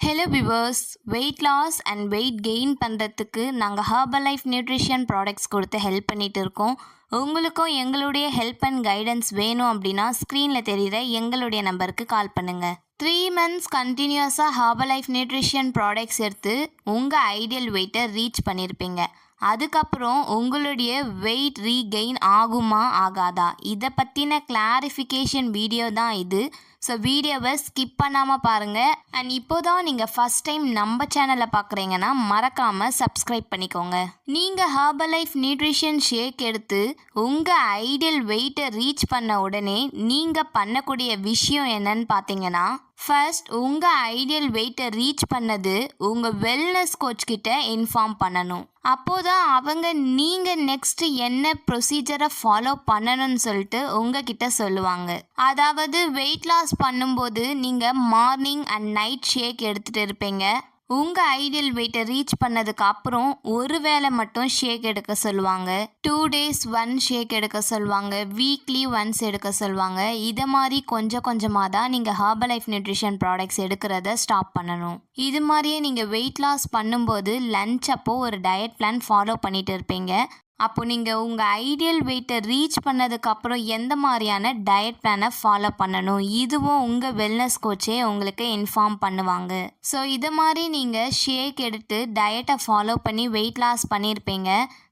Hello viewers, weight loss and weight gain பண்ணுறதுக்கு நாங்கள் Herbalife nutrition products கொடுத்து help பண்ணிகிட்டு இருக்கோம். உங்களுக்கும் எங்களுடைய ஹெல்ப் அண்ட் கைடன்ஸ் வேணும் அப்படின்னா ஸ்க்ரீனில் தெரிகிற எங்களுடைய நம்பருக்கு கால் பண்ணுங்கள். 3 months கண்டினியூஸாக ஹெர்பலைஃப் நியூட்ரிஷன் ப்ராடக்ட்ஸ் எடுத்து உங்கள் ஐடியல் வெயிட்டை ரீச் பண்ணியிருப்பீங்க. அதுக்கப்புறம் உங்களுடைய வெயிட் ரீகெயின் ஆகுமா ஆகாதா, இதை பற்றின கிளாரிஃபிகேஷன் வீடியோ தான் இது. ஸோ வீடியோவை ஸ்கிப் பண்ணாமல் பாருங்கள். அண்ட் இப்போ தான் நீங்கள் ஃபஸ்ட் டைம் நம்ம சேனலை பார்க்குறீங்கன்னா மறக்காமல் சப்ஸ்கிரைப் பண்ணிக்கோங்க. நீங்கள் ஹெர்பலைஃப் நியூட்ரிஷன் ஷேக் எடுத்து உங்கள் ஐடியல் வெயிட்டை ரீச் பண்ண உடனே நீங்கள் பண்ணக்கூடிய விஷயம் என்னன்னு பார்த்தீங்கன்னா, ஃபர்ஸ்ட் உங்கள் ஐடியல் வெயிட்டை ரீச் பண்ணது உங்கள் வெல்னஸ் கோச் கிட்ட இன்ஃபார்ம் பண்ணணும். அப்போதான் அவங்க நீங்கள் நெக்ஸ்ட் என்ன ப்ரொசீஜரை ஃபாலோ பண்ணணும்னு சொல்லிட்டு உங்ககிட்ட சொல்லுவாங்க. அதாவது வெயிட் லாஸ் பண்ணும்போது நீங்கள் மார்னிங் அண்ட் நைட் ஷேக் எடுத்துகிட்டு இருப்பீங்க. உங்கள் ஐடியல் வெயிட்டை ரீச் பண்ணதுக்கு அப்புறம் ஒரு வேளை மட்டும் ஷேக் எடுக்க சொல்லுவாங்க. 2 days 1 ஷேக் எடுக்க சொல்லுவாங்க. வீக்லி ஒன்ஸ் எடுக்க சொல்லுவாங்க. இதை மாதிரி கொஞ்சம் கொஞ்சமாக தான் நீங்கள் ஹெர்பலைஃப் நியூட்ரிஷன் ப்ராடக்ட்ஸ் எடுக்கிறத ஸ்டாப் பண்ணணும். இது மாதிரியே நீங்கள் வெயிட் லாஸ் பண்ணும்போது லஞ்ச் அப்போ ஒரு டயட் பிளான் ஃபாலோ பண்ணிட்டு இருப்பீங்க. அப்போ நீங்கள் உங்கள் ஐடியல் வெயிட்டை ரீச் பண்ணதுக்கப்புறம் எந்த மாதிரியான டயட் பிளானை ஃபாலோ பண்ணணும், இதுவும் உங்கள் வெல்னஸ் கோச்சே உங்களுக்கு இன்ஃபார்ம் பண்ணுவாங்க. ஸோ இது மாதிரி நீங்கள் ஷேக் எடுத்து டயட்டை ஃபாலோ பண்ணி வெயிட் லாஸ் பண்ணியிருப்பீங்க.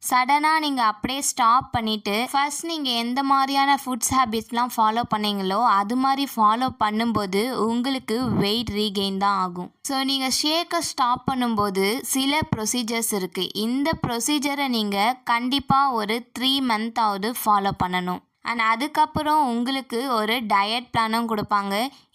சடனாக நீங்கள் அப்படியே ஸ்டாப் பண்ணிவிட்டு ஃபர்ஸ்ட் நீங்கள் எந்த மாதிரியான ஃபுட்ஸ் ஹேபிட்ஸ்லாம் ஃபாலோ பண்ணீங்களோ அது மாதிரி ஃபாலோ பண்ணும்போது உங்களுக்கு வெயிட் ரீகெயின் தான் ஆகும். ஸோ நீங்கள் ஷேக்கை ஸ்டாப் பண்ணும்போது சில ப்ரொசீஜர்ஸ் இருக்குது. இந்த ப்ரொசீஜரை நீங்கள் கண்டிப்பாக ஒரு 3 month ஃபாலோ பண்ணணும். அண்ட் அதுக்கப்புறம் உங்களுக்கு ஒரு டயட் பிளானும் கொடுப்பாங்க.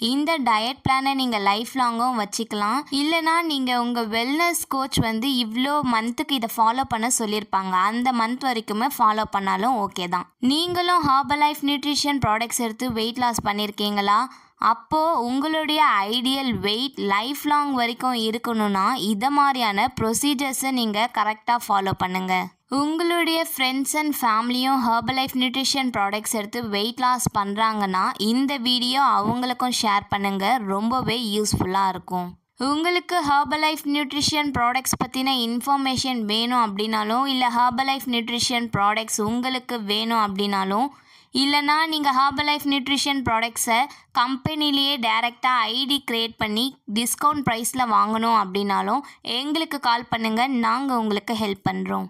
இந்த டயட் பிளானை நீங்கள் லைஃப் லாங்கும் வச்சுக்கலாம். இல்லைனா நீங்கள் உங்கள் வெல்னஸ் கோச் இவ்வளோ மந்த்துக்கு இதை ஃபாலோ பண்ண சொல்லியிருப்பாங்க, அந்த மந்த் வரைக்குமே ஃபாலோ பண்ணாலும் ஓகே தான். நீங்களும் ஹெர்பலைஃப் நியூட்ரிஷன் ப்ராடக்ட்ஸ் எடுத்து வெயிட் லாஸ் பண்ணியிருக்கீங்களா? அப்போது உங்களுடைய ஐடியல் வெயிட் லைஃப் லாங் வரைக்கும் இருக்கணும்னா இதை மாதிரியான ப்ரொசீஜர்ஸை நீங்கள் கரெக்டாக ஃபாலோ பண்ணுங்கள். உங்களுடைய ஃப்ரெண்ட்ஸ் அண்ட் ஃபேமிலியும் ஹெர்பலைஃப் நியூட்ரிஷன் ப்ராடக்ட்ஸ் எடுத்து வெயிட் லாஸ் பண்ணுறாங்கன்னா இந்த வீடியோ அவங்களுக்கும் ஷேர் பண்ணுங்கள். ரொம்பவே யூஸ்ஃபுல்லாக இருக்கும். உங்களுக்கு ஹெர்பலைஃப் நியூட்ரிஷன் ப்ராடக்ட்ஸ் பற்றின இன்ஃபர்மேஷன் வேணும் அப்படின்னாலும், இல்லை ஹெர்பலைஃப் நியூட்ரிஷன் ப்ராடக்ட்ஸ் உங்களுக்கு வேணும் அப்படின்னாலும், இல்லைனா நீங்கள் ஹெர்பலைஃப் நியூட்ரிஷன் ப்ராடக்ட்ஸை கம்பெனிலேயே டைரெக்டாக ஐடி க்ரியேட் பண்ணி டிஸ்கவுண்ட் ப்ரைஸில் வாங்கணும் அப்படின்னாலும் எங்களுக்கு கால் பண்ணுங்கள். நாங்கள் உங்களுக்கு ஹெல்ப் பண்ணுறோம்.